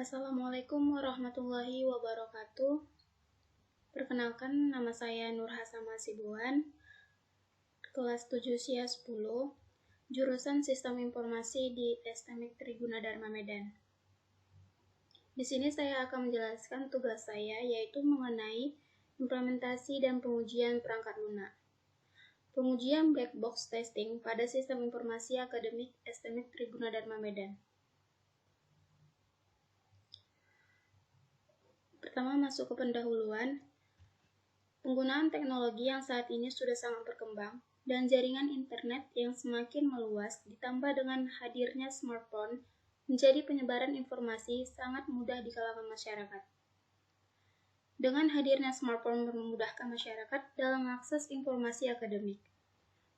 Assalamualaikum warahmatullahi wabarakatuh. Perkenalkan, nama saya Nur Hasama Sibuan, kelas 7 SIA 10, jurusan Sistem Informasi di STMIK Triguna Dharma Medan. Di sini saya akan menjelaskan tugas saya, yaitu mengenai implementasi dan pengujian perangkat lunak. Pengujian black box testing pada Sistem Informasi Akademik STMIK Triguna Dharma Medan. Pertama, masuk ke pendahuluan. Penggunaan teknologi yang saat ini sudah sangat berkembang dan jaringan internet yang semakin meluas ditambah dengan hadirnya smartphone menjadi penyebaran informasi sangat mudah di kalangan masyarakat. Dengan hadirnya smartphone memudahkan masyarakat dalam mengakses informasi akademik.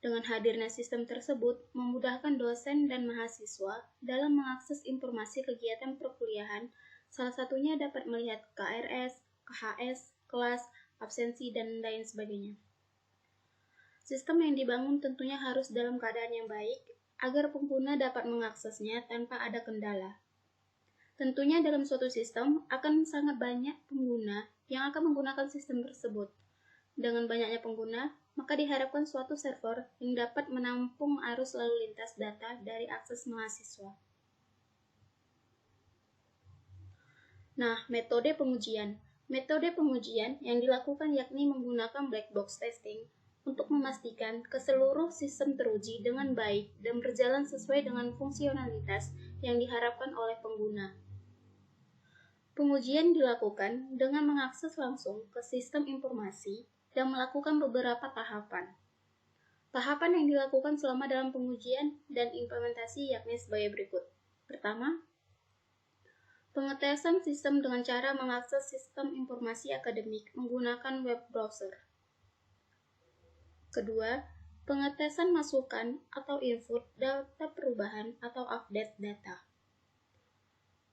Dengan hadirnya sistem tersebut memudahkan dosen dan mahasiswa dalam mengakses informasi kegiatan perkuliahan. Salah satunya dapat melihat KRS, KHS, kelas, absensi, dan lain sebagainya. Sistem yang dibangun tentunya harus dalam keadaan yang baik agar pengguna dapat mengaksesnya tanpa ada kendala. Tentunya dalam suatu sistem akan sangat banyak pengguna yang akan menggunakan sistem tersebut. Dengan banyaknya pengguna, maka diharapkan suatu server yang dapat menampung arus lalu lintas data dari akses mahasiswa. Nah, metode pengujian. Metode pengujian yang dilakukan yakni menggunakan black box testing untuk memastikan keseluruh sistem teruji dengan baik dan berjalan sesuai dengan fungsionalitas yang diharapkan oleh pengguna. Pengujian dilakukan dengan mengakses langsung ke sistem informasi dan melakukan beberapa tahapan. Tahapan yang dilakukan selama dalam pengujian dan implementasi yakni sebagai berikut. Pertama, pengetesan sistem dengan cara mengakses sistem informasi akademik menggunakan web browser. Kedua, pengetesan masukan atau input data perubahan atau update data.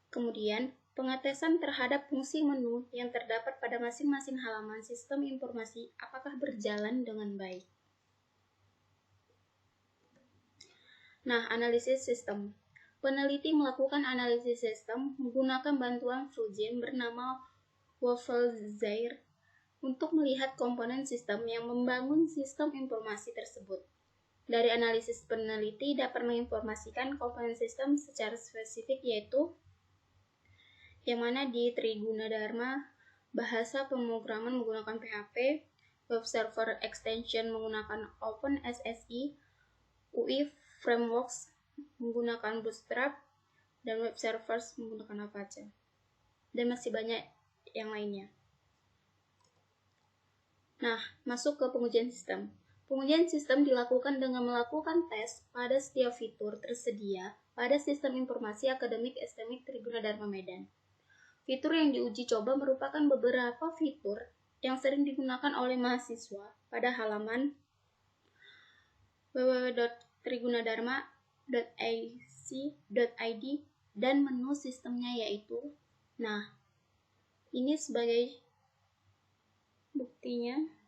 Kemudian, pengetesan terhadap fungsi menu yang terdapat pada masing-masing halaman sistem informasi apakah berjalan dengan baik. Nah, analisis sistem. Peneliti melakukan analisis sistem menggunakan bantuan Fusion bernama Wafel-Zair untuk melihat komponen sistem yang membangun sistem informasi tersebut. Dari analisis peneliti dapat menginformasikan komponen sistem secara spesifik yaitu yang mana di Triguna Dharma, bahasa pemrograman menggunakan PHP, web server extension menggunakan OpenSSI, UI Frameworks menggunakan Bootstrap, dan web servers menggunakan Apache. Dan masih banyak yang lainnya. Nah, masuk ke pengujian sistem. Pengujian sistem dilakukan dengan melakukan tes pada setiap fitur tersedia pada sistem informasi akademik STMIK Triguna Dharma Medan. Fitur yang diuji coba merupakan beberapa fitur yang sering digunakan oleh mahasiswa pada halaman www.trigunadarma.ac.id dan menu sistemnya yaitu. Nah, ini sebagai buktinya.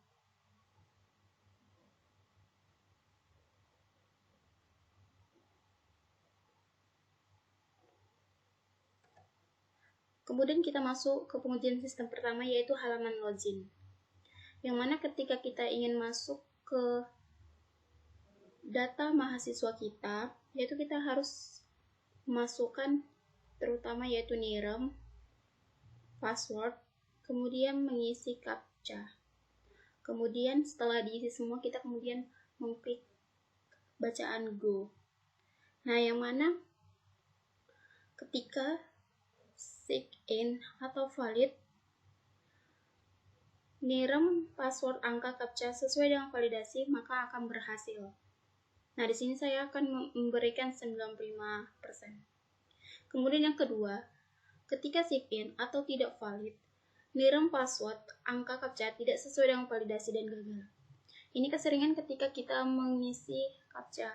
Kemudian kita masuk ke pengujian sistem pertama yaitu halaman login. Yang mana ketika kita ingin masuk ke data mahasiswa kita, yaitu kita harus masukkan terutama yaitu NIREM, password, kemudian mengisi CAPTCHA. Kemudian setelah diisi semua kita kemudian mengklik bacaan go. Nah, yang mana ketika sign in atau valid NIREM, password, angka CAPTCHA sesuai dengan validasi maka akan berhasil. Nah, di sini saya akan memberikan 95%. Kemudian yang kedua, ketika sign in atau tidak valid, NIREM, password, angka CAPTCHA tidak sesuai dengan validasi dan gagal. Ini keseringan ketika kita mengisi CAPTCHA,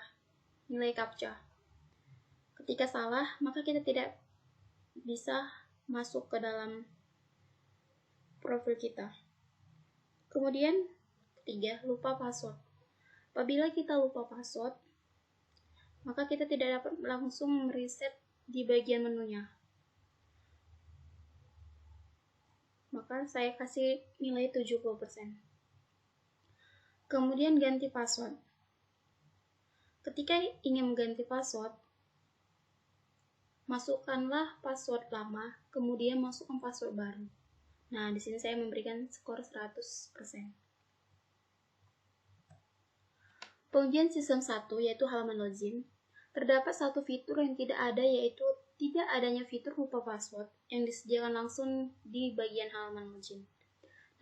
nilai CAPTCHA. Ketika salah, maka kita tidak bisa masuk ke dalam profil kita. Kemudian ketiga, lupa password. Apabila kita lupa password, maka kita tidak dapat langsung mereset di bagian menunya. maka saya kasih nilai 70%. Kemudian ganti password. Ketika ingin mengganti password, masukkanlah password lama, kemudian masukkan password baru. Nah, di sini saya memberikan skor 100%. Pengujian sistem 1 yaitu halaman login. Terdapat satu fitur yang tidak ada, yaitu tidak adanya fitur lupa password yang disediakan langsung di bagian halaman login.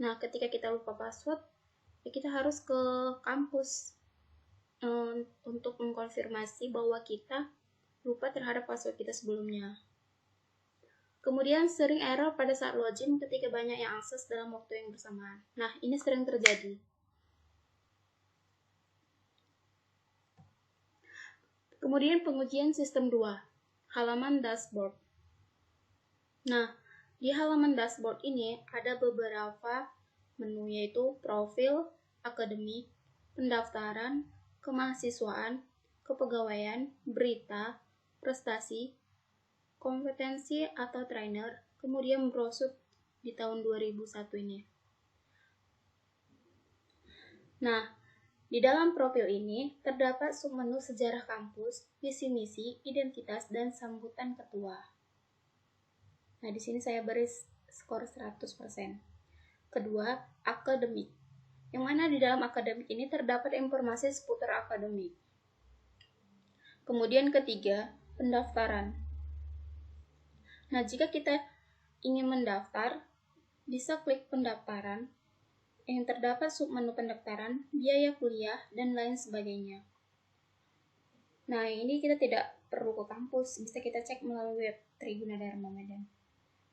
Nah, ketika kita lupa password, ya kita harus ke kampus untuk mengkonfirmasi bahwa kita lupa terhadap password kita sebelumnya. Kemudian sering error pada saat login ketika banyak yang akses dalam waktu yang bersamaan. Nah, ini sering terjadi. Kemudian pengujian sistem 2, halaman dashboard. Nah, di halaman dashboard ini ada beberapa menu, yaitu profil, akademik, pendaftaran, kemahasiswaan, kepegawaian, berita, prestasi, kompetensi atau trainer, kemudian brosur di tahun 2001 ini. Nah, di dalam profil ini terdapat submenu sejarah kampus, visi misi, identitas, dan sambutan ketua. Nah, di sini saya beri skor 100%. Kedua, akademik. Yang mana di dalam akademik ini terdapat informasi seputar akademik. Kemudian ketiga, pendaftaran. Nah, jika kita ingin mendaftar, bisa klik pendaftaran yang terdapat submenu pendaftaran, biaya kuliah, dan lain sebagainya. Nah, ini kita tidak perlu ke kampus, bisa kita cek melalui web Tribuna Dharma Medan.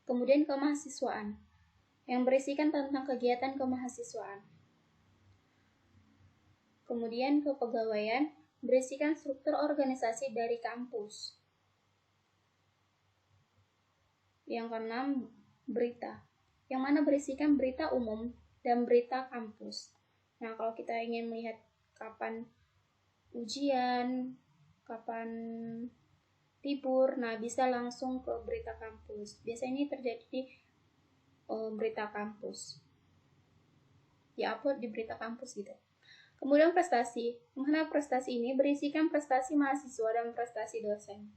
Kemudian kemahasiswaan, yang berisikan tentang kegiatan kemahasiswaan. Kemudian kepegawaian, berisikan struktur organisasi dari kampus. Yang keenam, berita, yang mana berisikan berita umum dan berita kampus. Nah, kalau kita ingin melihat kapan ujian, kapan libur, nah bisa langsung ke berita kampus. Biasanya ini terjadi di berita kampus. Di-upload di berita kampus gitu. Kemudian prestasi, mengenai prestasi ini berisikan prestasi mahasiswa dan prestasi dosen.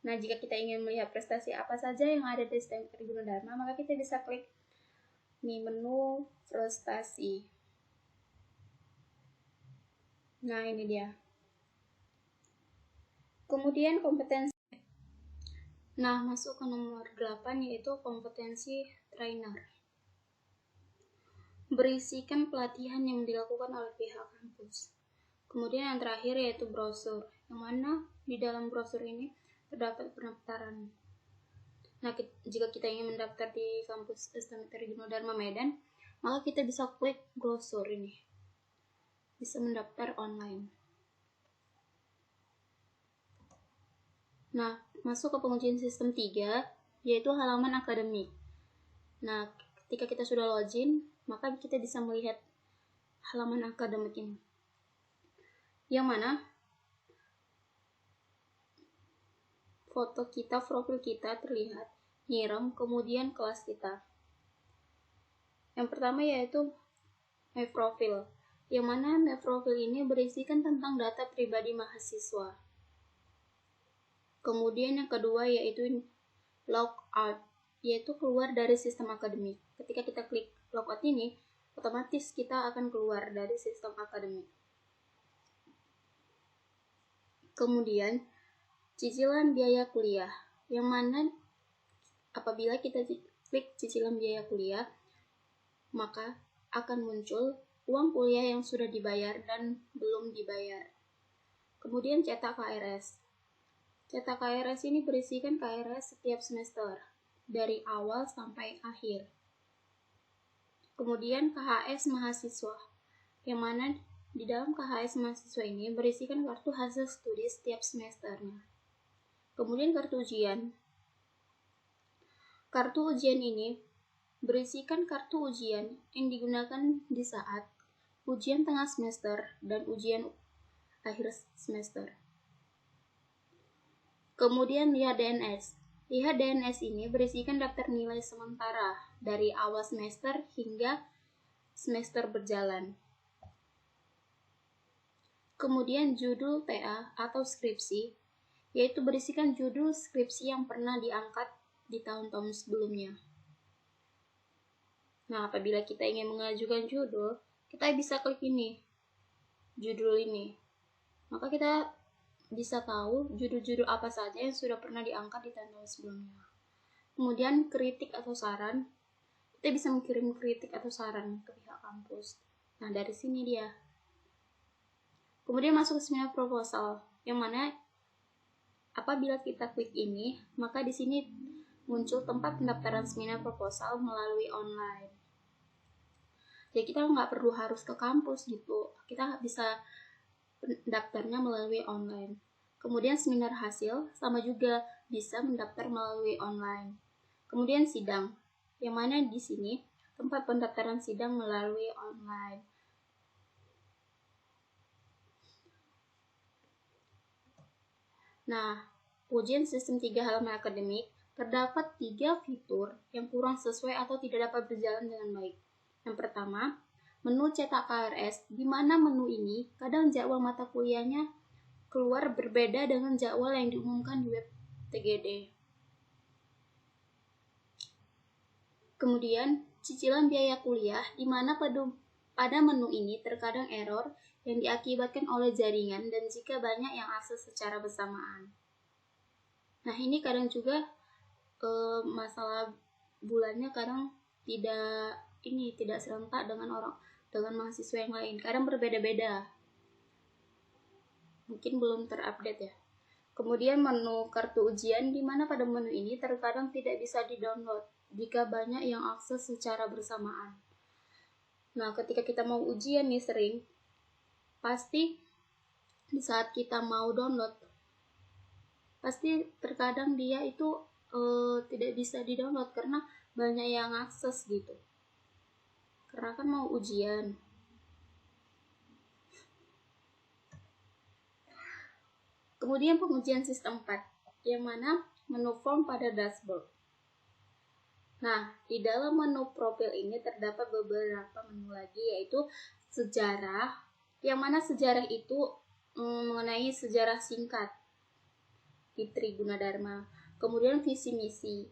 Nah, jika kita ingin melihat prestasi apa saja yang ada di STM Tribuna Dharma, maka kita bisa klik di menu prestasi. Nah, ini dia. Kemudian kompetensi. Nah, masuk ke nomor 8 yaitu kompetensi trainer. Berisikan pelatihan yang dilakukan oleh pihak kampus. Kemudian yang terakhir yaitu brosur, yang mana di dalam brosur ini terdapat pendaftaran. Nah, jika kita ingin mendaftar di kampus STM Tribuna Dharma Medan, maka kita bisa klik brosur ini. Bisa mendaftar online. Nah, masuk ke pengujian sistem 3, yaitu halaman akademik. Nah, ketika kita sudah login, maka kita bisa melihat halaman akademik ini. Yang mana foto kita, profil kita terlihat, nyirem, kemudian kelas kita. Yang pertama yaitu My Profile, yang mana My Profile ini berisikan tentang data pribadi mahasiswa. Kemudian yang kedua yaitu Logout, yaitu keluar dari sistem akademik. Ketika kita klik logout ini, otomatis kita akan keluar dari sistem akademik. Kemudian cicilan biaya kuliah, yang mana apabila kita klik cicilan biaya kuliah, maka akan muncul uang kuliah yang sudah dibayar dan belum dibayar. Kemudian cetak KRS. Cetak KRS ini berisikan KRS setiap semester, dari awal sampai akhir. Kemudian KHS mahasiswa, yang mana di dalam KHS mahasiswa ini berisikan kartu hasil studi setiap semesternya. Kemudian kartu ujian. Kartu ujian ini berisikan kartu ujian yang digunakan di saat ujian tengah semester dan ujian akhir semester. Kemudian lihat DNS. Lihat DNS ini berisikan daftar nilai sementara dari awal semester hingga semester berjalan. Kemudian judul TA atau skripsi, yaitu berisikan judul skripsi yang pernah diangkat di tahun-tahun sebelumnya. Nah, apabila kita ingin mengajukan judul, kita bisa klik ini, judul ini. Maka kita bisa tahu judul-judul apa saja yang sudah pernah diangkat di tahun-tahun sebelumnya. Kemudian kritik atau saran, kita bisa mengirim kritik atau saran ke pihak kampus. Nah, dari sini dia. Kemudian masuk ke seminar proposal, yang mana apabila kita klik ini, maka di sini muncul tempat pendaftaran seminar proposal melalui online. Jadi kita nggak perlu harus ke kampus gitu, kita bisa daftarnya melalui online. Kemudian seminar hasil sama juga bisa mendaftar melalui online. Kemudian sidang, yang mana di sini tempat pendaftaran sidang melalui online. Nah, ujian sistem 3 halaman akademik terdapat 3 fitur yang kurang sesuai atau tidak dapat berjalan dengan baik. Yang pertama, menu cetak KRS, di mana menu ini kadang jadwal mata kuliahnya keluar berbeda dengan jadwal yang diumumkan di web TGD. Kemudian, cicilan biaya kuliah, di mana pada menu ini terkadang error yang diakibatkan oleh jaringan dan jika banyak yang akses secara bersamaan. Nah, ini kadang juga masalah bulannya kadang tidak serentak dengan mahasiswa yang lain. Kadang berbeda-beda. Mungkin belum terupdate ya. Kemudian menu kartu ujian, di mana pada menu ini terkadang tidak bisa di-download jika banyak yang akses secara bersamaan. Nah, ketika kita mau ujian nih sering, pasti di saat kita mau download, pasti terkadang dia itu tidak bisa di-download karena banyak yang akses gitu. Karena kan mau ujian. Kemudian pengujian sistem 4, yang mana menu form pada dashboard. Nah, di dalam menu profil ini terdapat beberapa menu lagi, yaitu sejarah, yang mana sejarah itu mengenai sejarah singkat di Trigunadarma. Kemudian visi misi.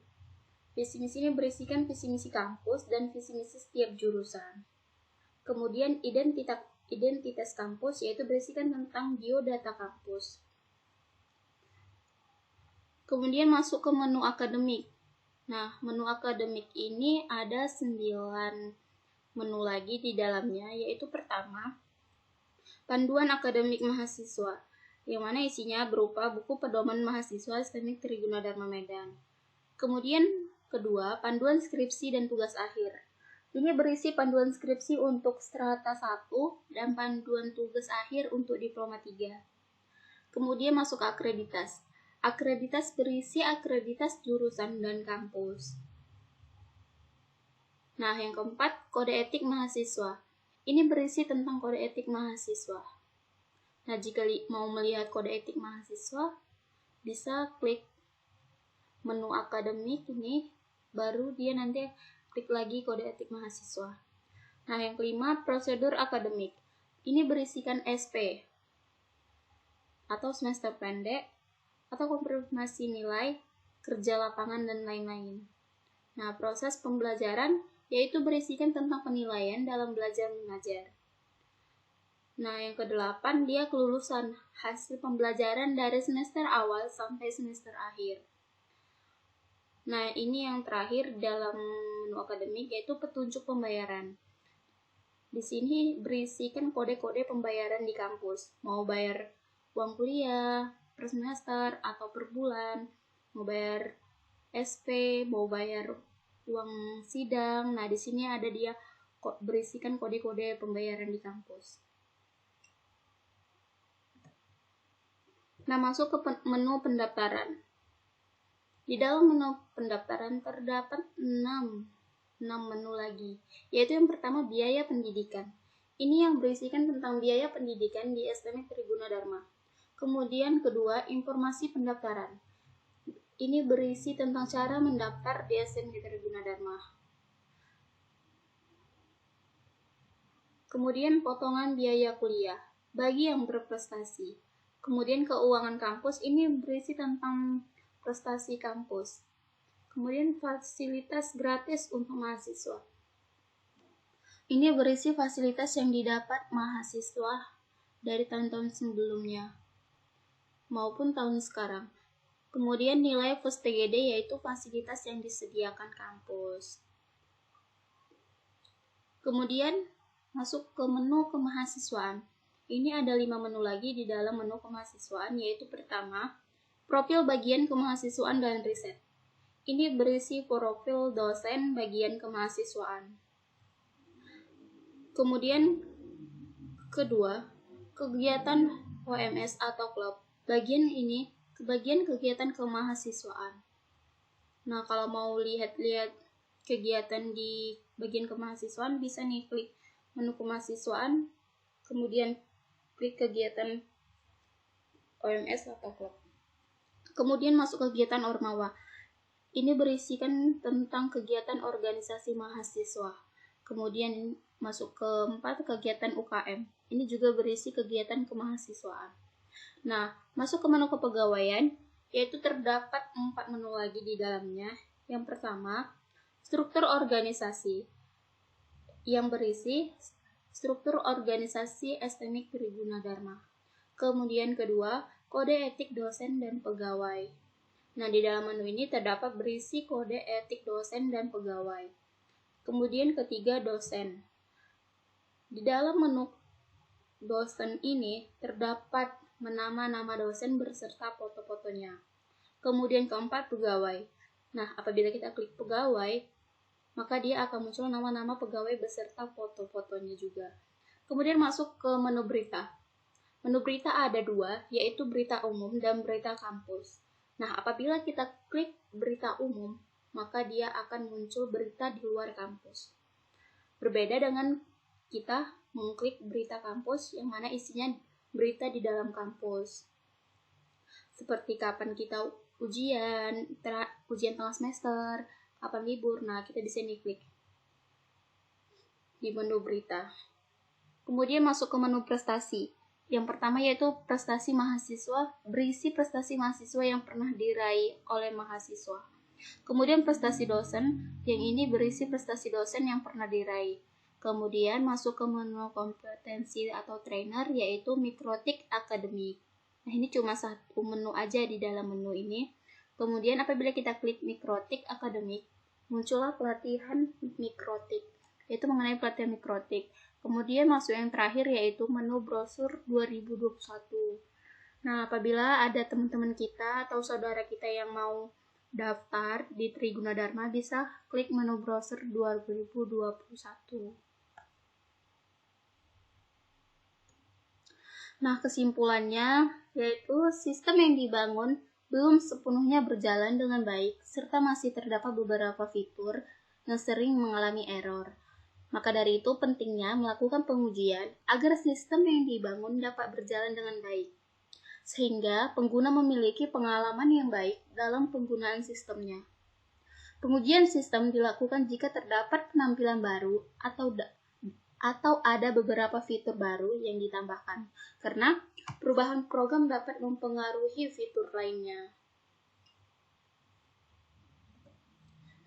Visi misi ini berisikan visi misi kampus dan visi misi setiap jurusan. Kemudian identitas kampus, yaitu berisikan tentang biodata kampus. Kemudian masuk ke menu akademik. Nah, menu akademik ini ada 9 menu lagi di dalamnya, yaitu pertama, panduan akademik mahasiswa, yang mana isinya berupa buku pedoman mahasiswa STMIK Trigunadarma Medan. Kemudian kedua, panduan skripsi dan tugas akhir. Ini berisi panduan skripsi untuk strata 1 dan panduan tugas akhir untuk diploma 3. Kemudian masuk ke akreditas. Akreditas berisi akreditas jurusan dan kampus. Nah, yang keempat, kode etik mahasiswa. Ini berisi tentang kode etik mahasiswa. Nah, jika mau melihat kode etik mahasiswa, bisa klik menu akademik ini, baru dia nanti klik lagi kode etik mahasiswa. Nah, yang kelima, prosedur akademik. Ini berisikan SP atau semester pendek, atau konfirmasi nilai, kerja lapangan, dan lain-lain. Nah, proses pembelajaran yaitu berisikan tentang penilaian dalam belajar mengajar. Nah, yang kedelapan, dia kelulusan hasil pembelajaran dari semester awal sampai semester akhir. Nah, ini yang terakhir dalam menu akademik, yaitu petunjuk pembayaran. Di sini berisikan kode-kode pembayaran di kampus, mau bayar uang kuliah per semester atau per bulan, mau bayar SP, mau bayar uang sidang. Nah, di sini ada dia berisikan kode-kode pembayaran di kampus. Nah, masuk ke menu pendaftaran. Di dalam menu pendaftaran terdapat 6 menu lagi, yaitu yang pertama biaya pendidikan. Ini yang berisikan tentang biaya pendidikan di STMIK Trigunadarma. Kemudian kedua, informasi pendaftaran. Ini berisi tentang cara mendaftar di SMK Trigunadarma. Kemudian potongan biaya kuliah bagi yang berprestasi. Kemudian keuangan kampus, ini berisi tentang prestasi kampus. Kemudian fasilitas gratis untuk mahasiswa. Ini berisi fasilitas yang didapat mahasiswa dari tahun-tahun sebelumnya maupun tahun sekarang. Kemudian nilai FUS-TGD, yaitu fasilitas yang disediakan kampus. Kemudian masuk ke menu kemahasiswaan. Ini ada 5 menu lagi di dalam menu kemahasiswaan, yaitu pertama, profil bagian kemahasiswaan dan riset. Ini berisi profil dosen bagian kemahasiswaan. Kemudian kedua, kegiatan OMS atau klub. Bagian ini bagian kegiatan kemahasiswaan. Nah, kalau mau lihat-lihat kegiatan di bagian kemahasiswaan, bisa nih klik menu kemahasiswaan, kemudian klik kegiatan OMS atau klub. Kemudian masuk kegiatan Ormawa. Ini berisikan tentang kegiatan organisasi mahasiswa. Kemudian masuk ke 4, kegiatan UKM. Ini juga berisi kegiatan kemahasiswaan. Nah, masuk ke menu kepegawaian, yaitu terdapat 4 menu lagi di dalamnya. Yang pertama, struktur organisasi, yang berisi struktur organisasi SMK Trigunadarma. Kemudian kedua, kode etik dosen dan pegawai. Nah, di dalam menu ini terdapat berisi kode etik dosen dan pegawai. Kemudian ketiga, dosen. Di dalam menu dosen ini terdapat nama-nama dosen berserta foto-fotonya. Kemudian keempat, pegawai. Nah, apabila kita klik pegawai, maka dia akan muncul nama-nama pegawai beserta foto-fotonya juga. Kemudian masuk ke menu berita. Menu berita ada 2, yaitu berita umum dan berita kampus. Nah, apabila kita klik berita umum, maka dia akan muncul berita di luar kampus. Berbeda dengan kita mengklik berita kampus yang mana isinya berita di dalam kampus. Seperti kapan kita ujian tengah semester, kapan libur. Nah, kita bisa nih klik di menu berita. Kemudian masuk ke menu prestasi. Yang pertama yaitu prestasi mahasiswa, berisi prestasi mahasiswa yang pernah diraih oleh mahasiswa. Kemudian prestasi dosen, yang ini berisi prestasi dosen yang pernah diraih. Kemudian masuk ke menu kompetensi atau trainer, yaitu Mikrotik Akademik. Nah, ini cuma satu menu aja di dalam menu ini. Kemudian apabila kita klik Mikrotik Akademik, muncullah pelatihan Mikrotik, yaitu mengenai pelatihan Mikrotik. Kemudian masuk yang terakhir, yaitu menu brosur 2021. Nah, apabila ada teman-teman kita atau saudara kita yang mau daftar di Trigunadarma, bisa klik menu brosur 2021. Nah, kesimpulannya yaitu sistem yang dibangun belum sepenuhnya berjalan dengan baik, serta masih terdapat beberapa fitur yang sering mengalami error. Maka dari itu pentingnya melakukan pengujian agar sistem yang dibangun dapat berjalan dengan baik, sehingga pengguna memiliki pengalaman yang baik dalam penggunaan sistemnya. Pengujian sistem dilakukan jika terdapat penampilan baru atau ada beberapa fitur baru yang ditambahkan, karena perubahan program dapat mempengaruhi fitur lainnya.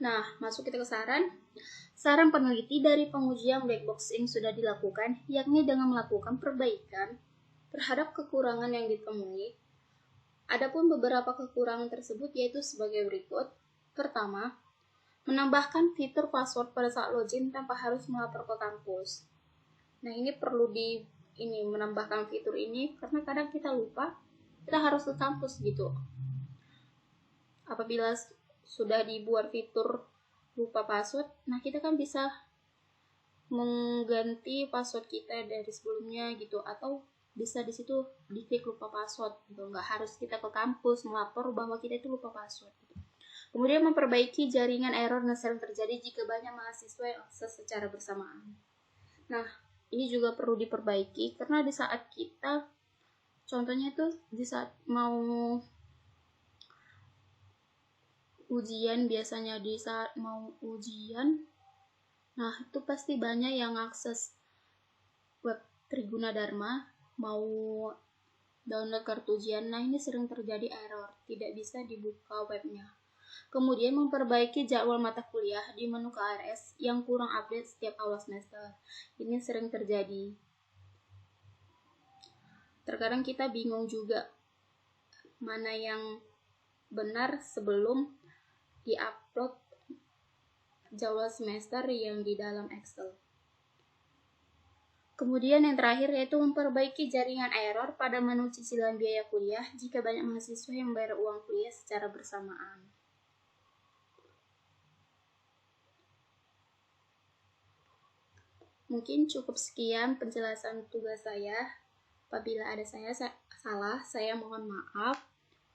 Nah, masuk kita ke saran. Saran peneliti dari pengujian black box yang sudah dilakukan, yakni dengan melakukan perbaikan terhadap kekurangan yang ditemui. Adapun beberapa kekurangan tersebut yaitu sebagai berikut. Pertama, menambahkan fitur password pada saat login tanpa harus melapor ke kampus. Nah, ini perlu menambahkan fitur ini karena kadang kita lupa, kita harus ke kampus gitu. Apabila sudah dibuat fitur lupa password, nah kita kan bisa mengganti password kita dari sebelumnya gitu, atau bisa di situ diklik lupa password gitu. Nggak harus kita ke kampus melapor bahwa kita itu lupa password gitu. Kemudian memperbaiki jaringan error yang sering terjadi jika banyak mahasiswa yang akses secara bersamaan. Nah, ini juga perlu diperbaiki karena di saat kita, contohnya itu di saat mau ujian, biasanya di saat mau ujian, nah itu pasti banyak yang akses web Triguna Dharma, mau download kartu ujian. Nah, ini sering terjadi error, tidak bisa dibuka webnya. Kemudian memperbaiki jadwal mata kuliah di menu KRS yang kurang update setiap awal semester. Ini sering terjadi. Terkadang kita bingung juga mana yang benar sebelum di-upload jadwal semester yang di dalam Excel. Kemudian yang terakhir yaitu memperbaiki jaringan error pada menu cicilan biaya kuliah jika banyak mahasiswa yang membayar uang kuliah secara bersamaan. Mungkin cukup sekian penjelasan tugas saya. Apabila ada salah, saya mohon maaf.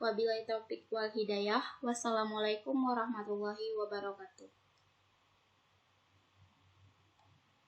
Wabillahi taufiq wal hidayah. Wassalamualaikum warahmatullahi wabarakatuh.